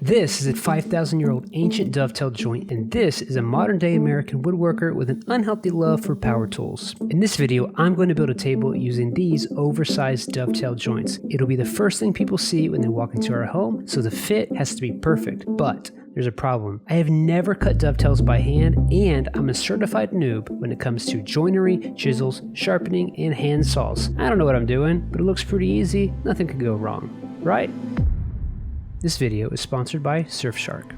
This is a 5,000-year-old ancient dovetail joint, and this is a modern-day American woodworker with an unhealthy love for power tools. In this video, I'm going to build a table using these oversized dovetail joints. It'll be the first thing people see when they walk into our home, so the fit has to be perfect. But there's a problem. I have never cut dovetails by hand, and I'm a certified noob when it comes to joinery, chisels, sharpening, and hand saws. I don't know what I'm doing, but it looks pretty easy. Nothing could go wrong, right? This video is sponsored by Surfshark.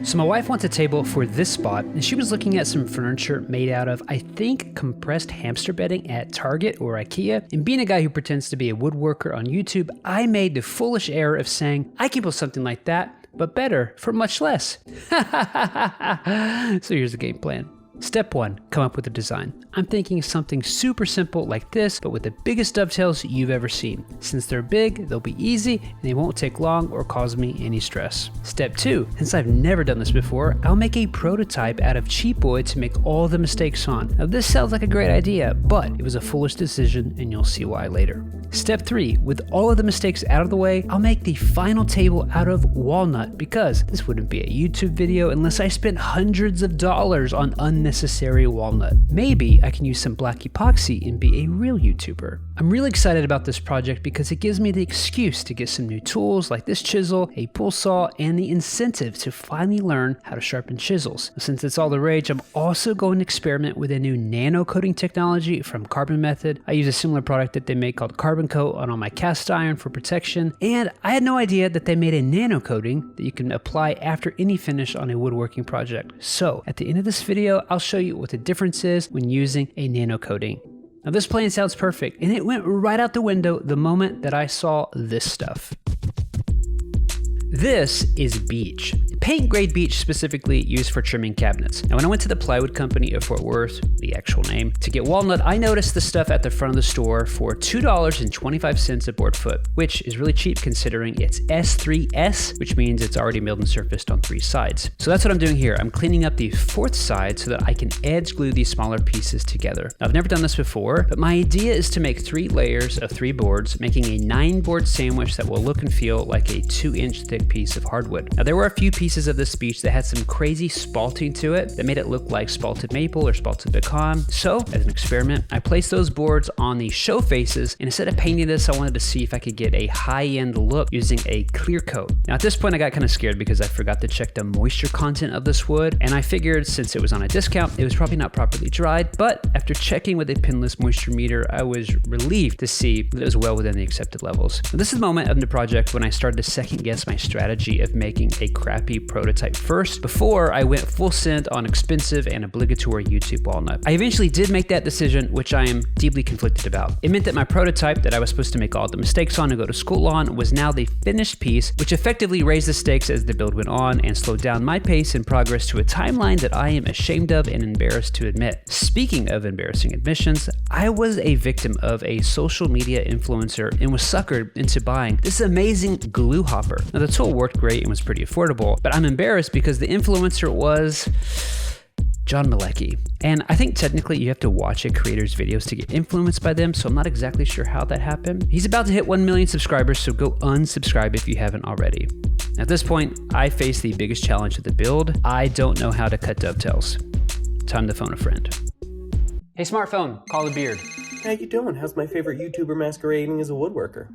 So my wife wants a table for this spot, and she was looking at some furniture made out of, I think, compressed hamster bedding at Target or IKEA. And being a guy who pretends to be a woodworker on YouTube, I made the foolish error of saying, I can build something like that, but better for much less. So here's the game plan. Step 1, come up with a design. I'm thinking something super simple like this, but with the biggest dovetails you've ever seen. Since they're big, they'll be easy, and they won't take long or cause me any stress. Step 2, since I've never done this before, I'll make a prototype out of cheap wood to make all the mistakes on. Now this sounds like a great idea, but it was a foolish decision, and you'll see why later. Step 3, with all of the mistakes out of the way, I'll make the final table out of walnut, because this wouldn't be a YouTube video unless I spent hundreds of dollars on unnecessary walnut. Maybe I can use some black epoxy and be a real YouTuber. I'm really excited about this project because it gives me the excuse to get some new tools like this chisel, a pull saw, and the incentive to finally learn how to sharpen chisels. Since it's all the rage, I'm also going to experiment with a new nano coating technology from Carbon Method. I use a similar product that they make called Carbon Coat on all my cast iron for protection, and I had no idea that they made a nano coating that you can apply after any finish on a woodworking project. So at the end of this video, I'll show you what the difference is when using a nano coating. Now this plan sounds perfect, and it went right out the window the moment that I saw this stuff. This is beech. Paint grade beech specifically used for trimming cabinets. Now when I went to the plywood company of Fort Worth, the actual name, to get walnut, I noticed the stuff at the front of the store for $2.25 a board foot, which is really cheap considering it's S3S, which means it's already milled and surfaced on 3 sides. So that's what I'm doing here. I'm cleaning up the 4th side so that I can edge glue these smaller pieces together. Now, I've never done this before, but my idea is to make 3 layers of 3 boards, making a 9-board sandwich that will look and feel like a 2-inch thick piece of hardwood. Now there were a few pieces of this beech that had some crazy spalting to it that made it look like spalted maple or spalted pecan. So as an experiment, I placed those boards on the show faces, and instead of painting this, I wanted to see if I could get a high-end look using a clear coat. Now at this point I got kind of scared because I forgot to check the moisture content of this wood, and I figured since it was on a discount, it was probably not properly dried, but after checking with a pinless moisture meter, I was relieved to see that it was well within the accepted levels. Now, this is the moment of the project when I started to second guess my strategy of making a crappy prototype first before I went full send on expensive and obligatory YouTube walnut. I eventually did make that decision, which I am deeply conflicted about. It meant that my prototype that I was supposed to make all the mistakes on and go to school on was now the finished piece, which effectively raised the stakes as the build went on and slowed down my pace and progress to a timeline that I am ashamed of and embarrassed to admit. Speaking of embarrassing admissions, I was a victim of a social media influencer and was suckered into buying this amazing glue hopper. Now the tool worked great and was pretty affordable, but I'm embarrassed because the influencer was John Malecki. And I think technically you have to watch a creator's videos to get influenced by them, so I'm not exactly sure how that happened. He's about to hit 1 million subscribers, so go unsubscribe if you haven't already. At this point, I face the biggest challenge of the build. I don't know how to cut dovetails. Time to phone a friend. Hey smartphone, call the beard. How you doing? How's my favorite YouTuber masquerading as a woodworker?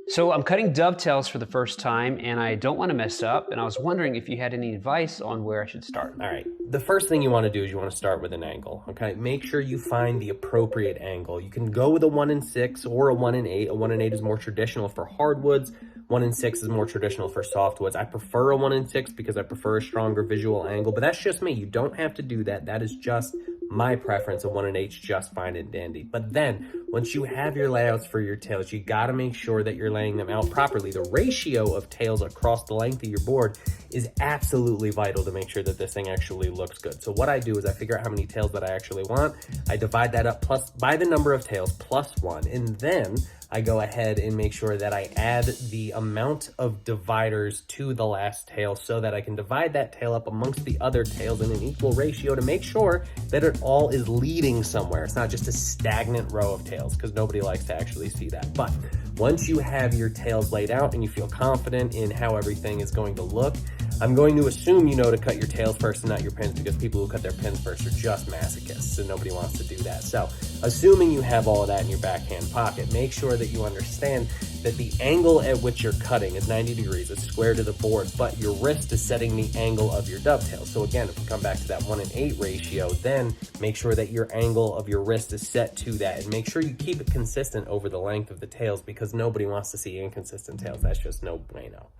So I'm cutting dovetails for the first time and I don't want to mess up, and I was wondering if you had any advice on where I should start. All right, the first thing you want to do is you want to start with an angle, okay? Make sure you find the appropriate angle. You can go with a 1 in 6 or a 1 in 8. A 1 in 8 is more traditional for hardwoods. 1 in 6 is more traditional for softwoods. I prefer a 1 in 6 because I prefer a stronger visual angle, but that's just me. You don't have to do that. That is just my preference. A 1 in 8 is just fine and dandy. But then once you have your layouts for your tails, you got to make sure that you're laying them out properly. The ratio of tails across the length of your board is absolutely vital to make sure that this thing actually looks good. So what I do is I figure out how many tails that I actually want. I divide that up by the number of tails plus 1, and then I go ahead and make sure that I add the amount of dividers to the last tail so that I can divide that tail up amongst the other tails in an equal ratio to make sure that it all is leading somewhere. It's not just a stagnant row of tails, because nobody likes to actually see that. But Once you have your tails laid out and you feel confident in how everything is going to look, I'm going to assume you know to cut your tails first and not your pins, because people who cut their pins first are just masochists and nobody wants to do that. So assuming you have all of that in your backhand pocket, make sure that you understand that the angle at which you're cutting is 90 degrees, it's square to the board, but your wrist is setting the angle of your dovetail. So again, if we come back to that 1:8 ratio, then make sure that your angle of your wrist is set to that, and make sure you keep it consistent over the length of the tails, because nobody wants to see inconsistent tails. That's just no bueno.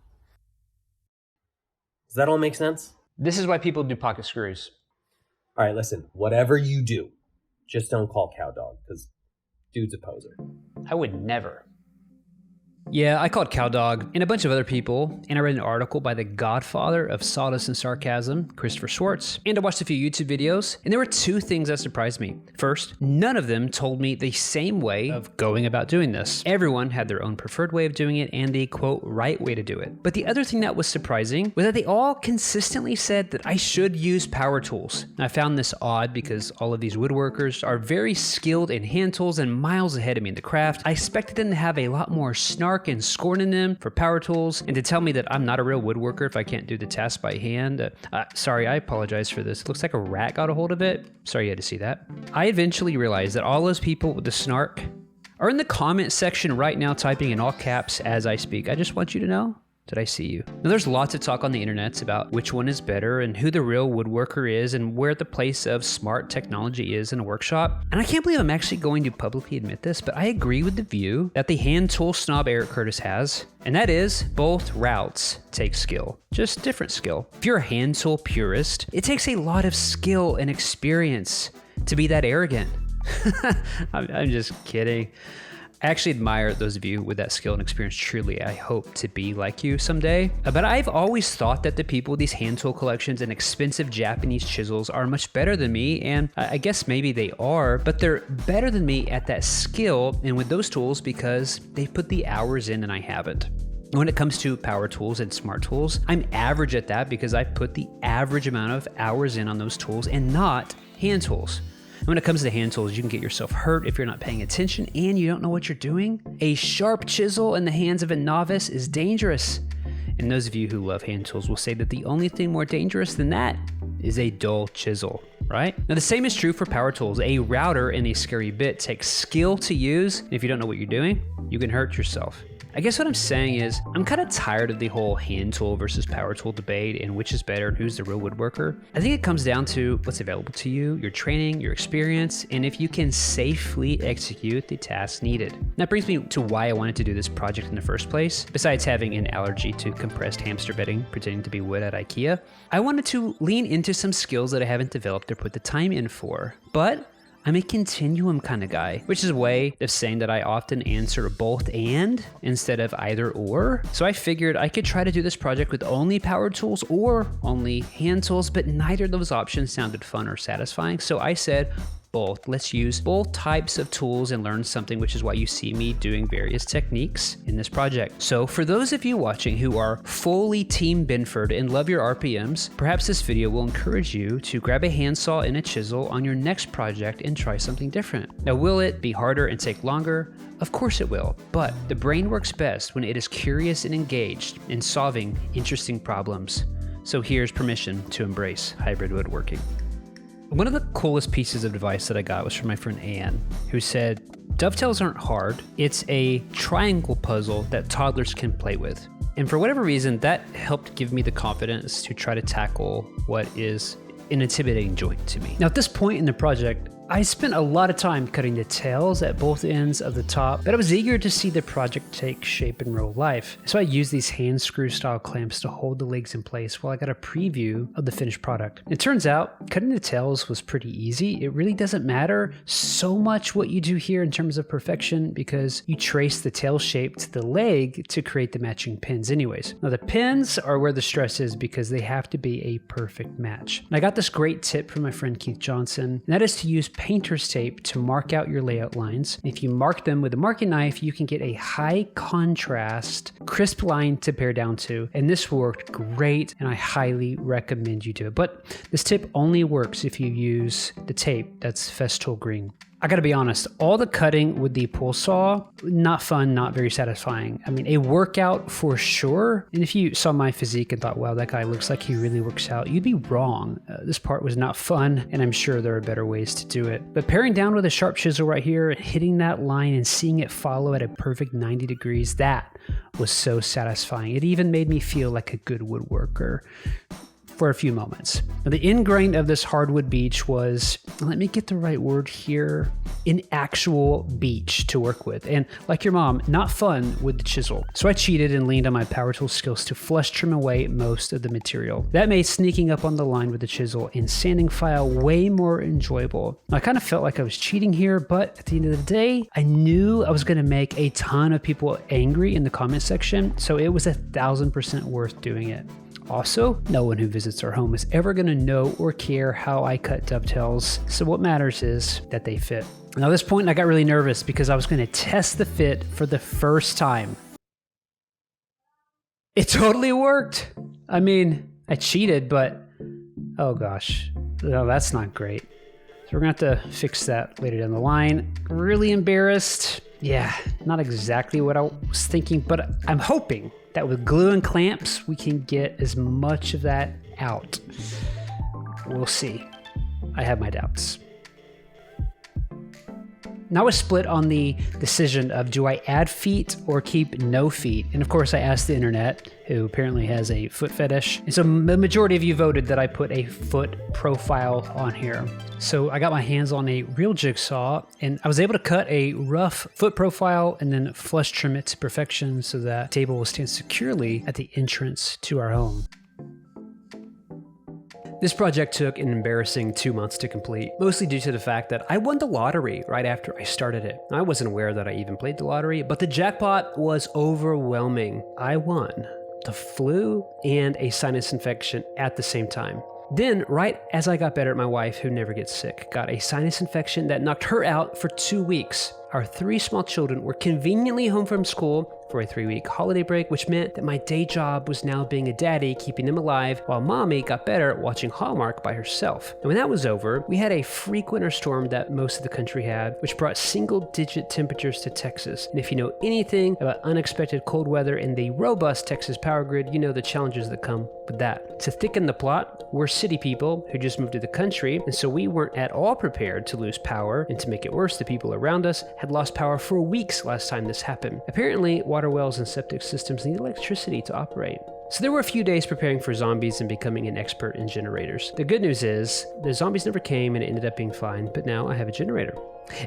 Does that all make sense? This is why people do pocket screws. All right, listen, whatever you do, just don't call cow dog, because dude's a poser. I would never. Yeah, I called Cowdog and a bunch of other people, and I read an article by the godfather of sawdust and sarcasm, Christopher Schwartz, and I watched a few YouTube videos, and there were two things that surprised me. First, none of them told me the same way of going about doing this. Everyone had their own preferred way of doing it and the, quote, right way to do it. But the other thing that was surprising was that they all consistently said that I should use power tools. I found this odd because all of these woodworkers are very skilled in hand tools and miles ahead of me in the craft. I expected them to have a lot more snark and scorn in them for power tools, and to tell me that I'm not a real woodworker if I can't do the task by hand. Sorry, I apologize for this. It looks like a rat got a hold of it. Sorry you had to see that. I eventually realized that all those people with the snark are in the comment section right now typing in all caps as I speak. I just want you to know that I see you. Now, there's lots of talk on the internet about which one is better and who the real woodworker is and where the place of smart technology is in a workshop. And I can't believe I'm actually going to publicly admit this, but I agree with the view that the hand tool snob Eric Curtis has, and that is both routes take skill, just different skill. If you're a hand tool purist, it takes a lot of skill and experience to be that arrogant. I'm just kidding. I actually admire those of you with that skill and experience. Truly, I hope to be like you someday. But I've always thought that the people with these hand tool collections and expensive Japanese chisels are much better than me, and I guess maybe they are, but they're better than me at that skill and with those tools because they put the hours in and I haven't. When it comes to power tools and smart tools, I'm average at that because I put the average amount of hours in on those tools and not hand tools. When it comes to hand tools, you can get yourself hurt if you're not paying attention and you don't know what you're doing. A sharp chisel in the hands of a novice is dangerous. And those of you who love hand tools will say that the only thing more dangerous than that is a dull chisel, right? Now, the same is true for power tools. A router and a scurry bit takes skill to use. And if you don't know what you're doing, you can hurt yourself. I guess what I'm saying is I'm kind of tired of the whole hand tool versus power tool debate and which is better and who's the real woodworker. I think it comes down to what's available to you, your training, your experience, and if you can safely execute the tasks needed. And that brings me to why I wanted to do this project in the first place. Besides having an allergy to compressed hamster bedding, pretending to be wood at IKEA, I wanted to lean into some skills that I haven't developed or put the time in for. But I'm a continuum kind of guy, which is a way of saying that I often answer both and instead of either or. So I figured I could try to do this project with only power tools or only hand tools, but neither of those options sounded fun or satisfying. So I said, both. Let's use both types of tools and learn something, which is why you see me doing various techniques in this project. So for those of you watching who are fully Team Binford and love your RPMs, perhaps this video will encourage you to grab a handsaw and a chisel on your next project and try something different. Now, will it be harder and take longer? Of course it will, but the brain works best when it is curious and engaged in solving interesting problems. So here's permission to embrace hybrid woodworking. One of the coolest pieces of advice that I got was from my friend Anne, who said, dovetails aren't hard. It's a triangle puzzle that toddlers can play with. And for whatever reason, that helped give me the confidence to try to tackle what is an intimidating joint to me. Now, at this point in the project, I spent a lot of time cutting the tails at both ends of the top, but I was eager to see the project take shape in real life. So I used these hand screw style clamps to hold the legs in place while I got a preview of the finished product. It turns out cutting the tails was pretty easy. It really doesn't matter so much what you do here in terms of perfection because you trace the tail shape to the leg to create the matching pins anyways. Now the pins are where the stress is because they have to be a perfect match. And I got this great tip from my friend Keith Johnson, and that is to use painter's tape to mark out your layout lines. If you mark them with a marking knife, you can get a high contrast, crisp line to pare down to. And this worked great, and I highly recommend you do it. But this tip only works if you use the tape that's Festool green. I gotta be honest, all the cutting with the pull saw, not fun, not very satisfying. I mean, a workout for sure. And if you saw my physique and thought, wow, that guy looks like he really works out, you'd be wrong. This part was not fun, and I'm sure there are better ways to do it. But paring down with a sharp chisel right here, hitting that line and seeing it follow at a perfect 90 degrees, that was so satisfying. It even made me feel like a good woodworker for a few moments. Now, the end grain of this hardwood beech was, let me get the right word here, an actual beech to work with. And like your mom, not fun with the chisel. So I cheated and leaned on my power tool skills to flush trim away most of the material. That made sneaking up on the line with the chisel and sanding file way more enjoyable. I kind of felt like I was cheating here, but at the end of the day, I knew I was gonna make a ton of people angry in the comment section, so it was 1000% worth doing it. Also, no one who visits our home is ever going to know or care how I cut dovetails, so what matters is that they fit. Now, at this point, I got really nervous because I was going to test the fit for the first time. It totally worked. I mean, I cheated, but oh gosh, no, that's not great. So we're going to have to fix that later down the line. Really embarrassed. Yeah, not exactly what I was thinking, but I'm hoping that with glue and clamps, we can get as much of that out. We'll see. I have my doubts. Now I was split on the decision of do I add feet or keep no feet? And of course I asked the internet, who apparently has a foot fetish. And so the majority of you voted that I put a foot profile on here. So I got my hands on a real jigsaw and I was able to cut a rough foot profile and then flush trim it to perfection so that the table will stand securely at the entrance to our home. This project took an embarrassing 2 months to complete, mostly due to the fact that I won the lottery right after I started it. I wasn't aware that I even played the lottery, but the jackpot was overwhelming. I won the flu and a sinus infection at the same time. Then, right as I got better, my wife, who never gets sick, got a sinus infection that knocked her out for 2 weeks. Our 3 small children were conveniently home from school for a 3-week holiday break, which meant that my day job was now being a daddy, keeping them alive, while mommy got better at watching Hallmark by herself. And when that was over, we had a freak winter storm that most of the country had, which brought single-digit temperatures to Texas. And if you know anything about unexpected cold weather and the robust Texas power grid, you know the challenges that come with that. To thicken the plot, we're city people who just moved to the country, and so we weren't at all prepared to lose power, and to make it worse, the people around us had lost power for weeks last time this happened. Apparently, water wells and septic systems need electricity to operate. So there were a few days preparing for zombies and becoming an expert in generators. The good news is, the zombies never came and it ended up being fine, but now I have a generator.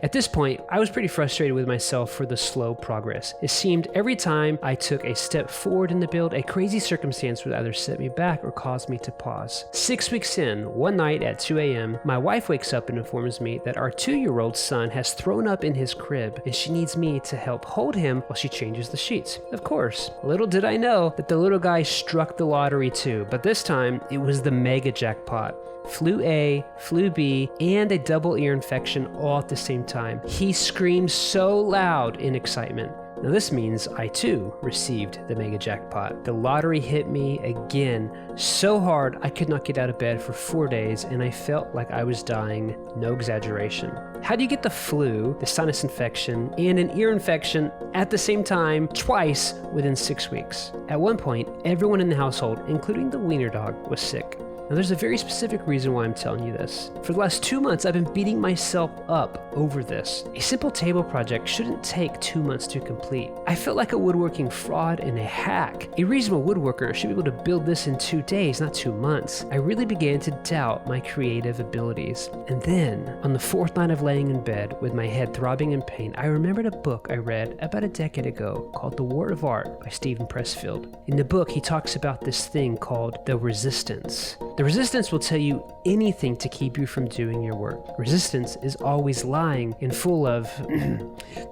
At this point, I was pretty frustrated with myself for the slow progress. It seemed every time I took a step forward in the build, a crazy circumstance would either set me back or cause me to pause. 6 weeks in, one night at 2 a.m., my wife wakes up and informs me that our 2-year-old son has thrown up in his crib and she needs me to help hold him while she changes the sheets. Of course, little did I know that the little guy struck the lottery too, but this time it was the mega jackpot. Flu A, flu B, and a double ear infection all at the same time. He screamed so loud in excitement. Now this means I too received the mega jackpot. The lottery hit me again so hard I could not get out of bed for 4 days and I felt like I was dying, no exaggeration. How do you get the flu, the sinus infection, and an ear infection at the same time twice within 6 weeks? At one point, everyone in the household, including the wiener dog, was sick. Now there's a very specific reason why I'm telling you this. For the last 2 months, I've been beating myself up over this. A simple table project shouldn't take 2 months to complete. I felt like a woodworking fraud and a hack. A reasonable woodworker should be able to build this in 2 days, not 2 months. I really began to doubt my creative abilities. And then, on the 4th night of laying in bed with my head throbbing in pain, I remembered a book I read about a decade ago called The War of Art by Stephen Pressfield. In the book, he talks about this thing called the resistance. The resistance will tell you anything to keep you from doing your work. Resistance is always lying and full of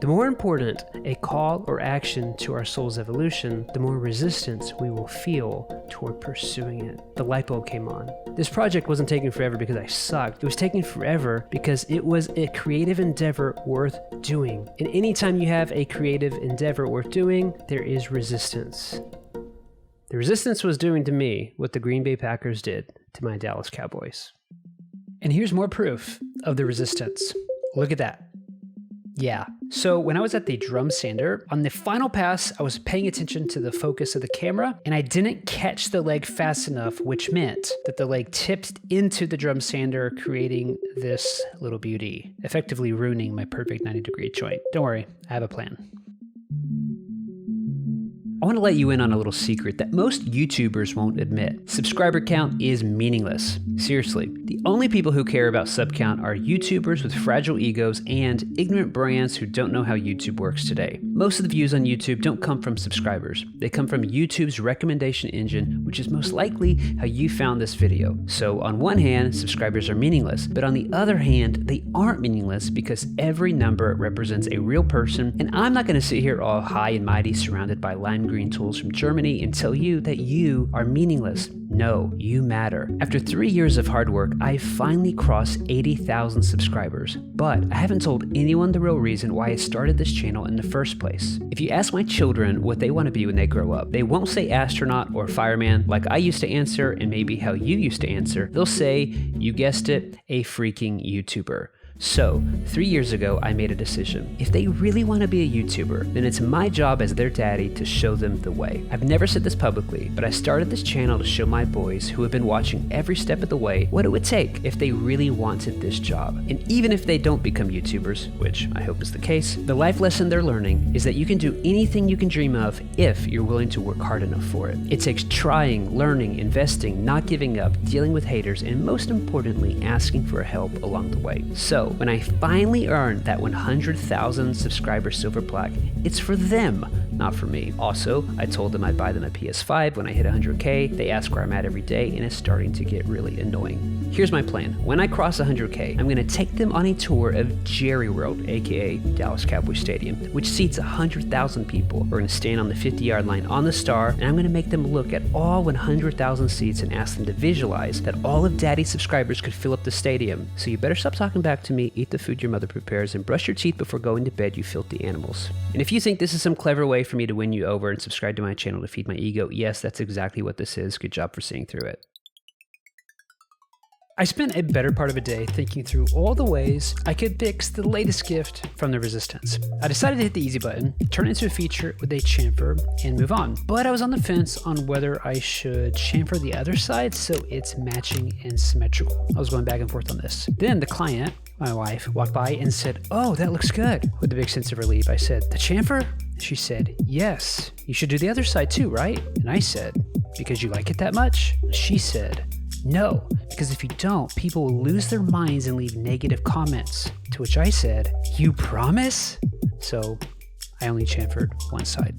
the more important a call or action to our soul's evolution, the more resistance we will feel toward pursuing it. The light bulb came on. This project wasn't taking forever because I sucked. It was taking forever because it was a creative endeavor worth doing. And anytime you have a creative endeavor worth doing, there is resistance. The resistance was doing to me what the Green Bay Packers did to my Dallas Cowboys. And here's more proof of the resistance. Look at that. Yeah. So when I was at the drum sander, on the final pass, I was paying attention to the focus of the camera and I didn't catch the leg fast enough, which meant that the leg tipped into the drum sander, creating this little beauty, effectively ruining my perfect 90-degree joint. Don't worry, I have a plan. I want to let you in on a little secret that most YouTubers won't admit. Subscriber count is meaningless. Seriously, the only people who care about sub count are YouTubers with fragile egos and ignorant brands who don't know how YouTube works today. Most of the views on YouTube don't come from subscribers. They come from YouTube's recommendation engine, which is most likely how you found this video. So on one hand, subscribers are meaningless, but on the other hand, they aren't meaningless because every number represents a real person, and I'm not going to sit here all high and mighty surrounded by lime green tools from Germany and tell you that you are meaningless. No, you matter. After 3 years of hard work, I finally crossed 80,000 subscribers, but I haven't told anyone the real reason why I started this channel in the first place. If you ask my children what they want to be when they grow up, they won't say astronaut or fireman like I used to answer and maybe how you used to answer. They'll say, you guessed it, a freaking YouTuber. So, 3 years ago, I made a decision. If they really want to be a YouTuber, then it's my job as their daddy to show them the way. I've never said this publicly, but I started this channel to show my boys who have been watching every step of the way what it would take if they really wanted this job. And even if they don't become YouTubers, which I hope is the case, the life lesson they're learning is that you can do anything you can dream of if you're willing to work hard enough for it. It takes trying, learning, investing, not giving up, dealing with haters, and most importantly, asking for help along the way. So, when I finally earned that 100,000 subscriber silver plaque, it's for them, not for me. Also, I told them I'd buy them a PS5 when I hit 100K. They ask where I'm at every day, and it's starting to get really annoying. Here's my plan. When I cross 100K, I'm going to take them on a tour of Jerry World, aka Dallas Cowboy Stadium, which seats 100,000 people. We're going to stand on the 50-yard line on the star, and I'm going to make them look at all 100,000 seats and ask them to visualize that all of Daddy's subscribers could fill up the stadium. So you better stop talking back to me, eat the food your mother prepares, and brush your teeth before going to bed, you filthy animals. And if you think this is some clever way for me to win you over and subscribe to my channel to feed my ego, yes, that's exactly what this is. Good job for seeing through it. I spent a better part of a day thinking through all the ways I could fix the latest gift from the Resistance. I decided to hit the easy button, turn it into a feature with a chamfer, and move on. But I was on the fence on whether I should chamfer the other side so it's matching and symmetrical. I was going back and forth on this. Then the client, my wife, walked by and said, "Oh, that looks good." With a big sense of relief, I said, "The chamfer?" She said, "Yes, you should do the other side too, right?" And I said, "Because you like it that much?" She said, "No, because if you don't, people will lose their minds and leave negative comments." To which I said, "You promise?" So I only chamfered one side.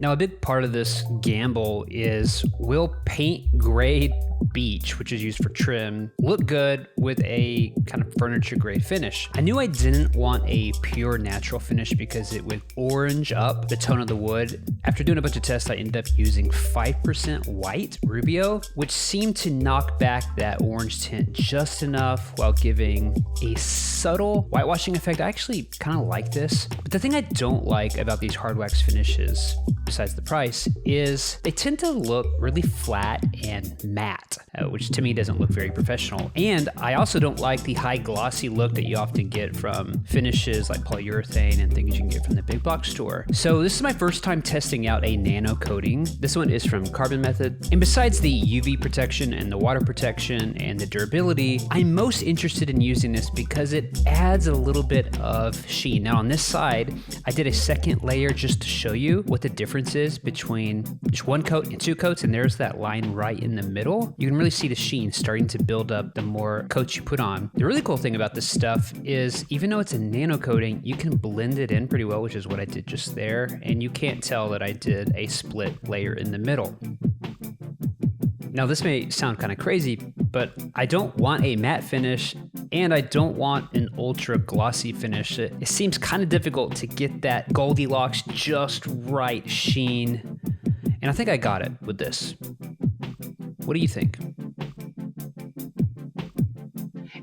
Now, a big part of this gamble is, will paint grade beech, which is used for trim, look good with a kind of furniture grade finish? I knew I didn't want a pure natural finish because it would orange up the tone of the wood. After doing a bunch of tests, I ended up using 5% white Rubio, which seemed to knock back that orange tint just enough while giving a subtle whitewashing effect. I actually kind of like this, but the thing I don't like about these hard wax finishes, besides the price, is they tend to look really flat and matte, which to me doesn't look very professional. And I also don't like the high glossy look that you often get from finishes like polyurethane and things you can get from the big box store. So this is my first time testing out a nano coating. This one is from Carbon Method. And besides the UV protection and the water protection and the durability, I'm most interested in using this because it adds a little bit of sheen. Now on this side, I did a second layer just to show you what the difference is between just one coat and two coats, and there's that line right in the middle. You can really see the sheen starting to build up the more coats you put on. The really cool thing about this stuff is even though it's a nano coating, you can blend it in pretty well, which is what I did just there, and you can't tell that I did a split layer in the middle. Now this may sound kind of crazy, but I don't want a matte finish and I don't want an ultra glossy finish. It seems kind of difficult to get that Goldilocks just right sheen, and I think I got it with this. What do you think?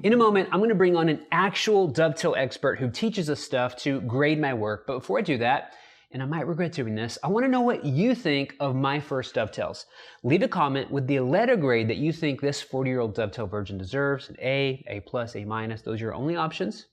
In a moment, I'm going to bring on an actual dovetail expert who teaches us stuff to grade my work. But before I do that, and I might regret doing this. I want to know what you think of my first dovetails. Leave a comment with the letter grade that you think this 40-year-old dovetail virgin deserves. An A, A+, A-. Those are your only options.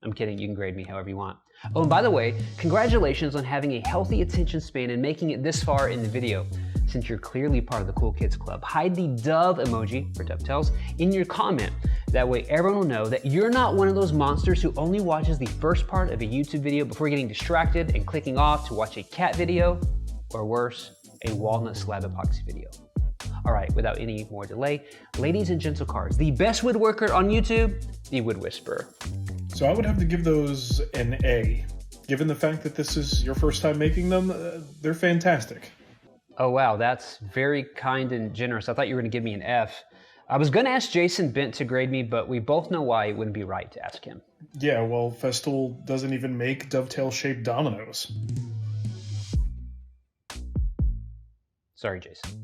I'm kidding, you can grade me however you want. Oh, and by the way, congratulations on having a healthy attention span and making it this far in the video. Since you're clearly part of the Cool Kids Club, hide the dove emoji, for dovetails, in your comment. That way everyone will know that you're not one of those monsters who only watches the first part of a YouTube video before getting distracted and clicking off to watch a cat video, or worse, a walnut slab epoxy video. All right, without any more delay, ladies and gentle cards, the best woodworker on YouTube, the Wood Whisperer. So I would have to give those an A. Given the fact that this is your first time making them, they're fantastic. Oh wow, that's very kind and generous. I thought you were gonna give me an F. I was gonna ask Jason Bent to grade me, but we both know why it wouldn't be right to ask him. Yeah, well, Festool doesn't even make dovetail-shaped dominoes. Sorry, Jason.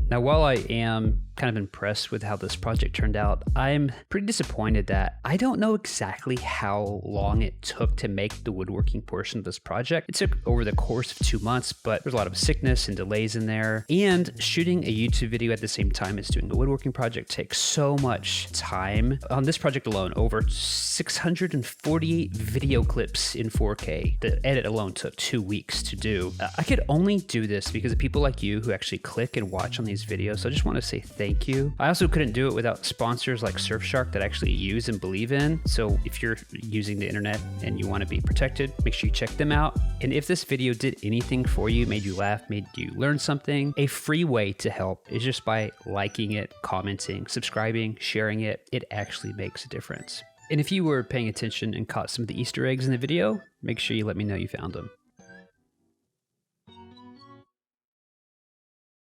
Now, while I am kind of impressed with how this project turned out, I'm pretty disappointed that I don't know exactly how long it took to make the woodworking portion of this project. It took over the course of 2 months, but there's a lot of sickness and delays in there. And shooting a YouTube video at the same time as doing a woodworking project takes so much time. On this project alone, over 648 video clips in 4K. The edit alone took 2 weeks to do. I could only do this because of people like you who actually click and watch on these videos. So I just want to say thank you. I also couldn't do it without sponsors like Surfshark that I actually use and believe in. So if you're using the internet and you want to be protected, make sure you check them out. And if this video did anything for you, made you laugh, made you learn something, a free way to help is just by liking it, commenting, subscribing, sharing it. It actually makes a difference. And if you were paying attention and caught some of the Easter eggs in the video, make sure you let me know you found them.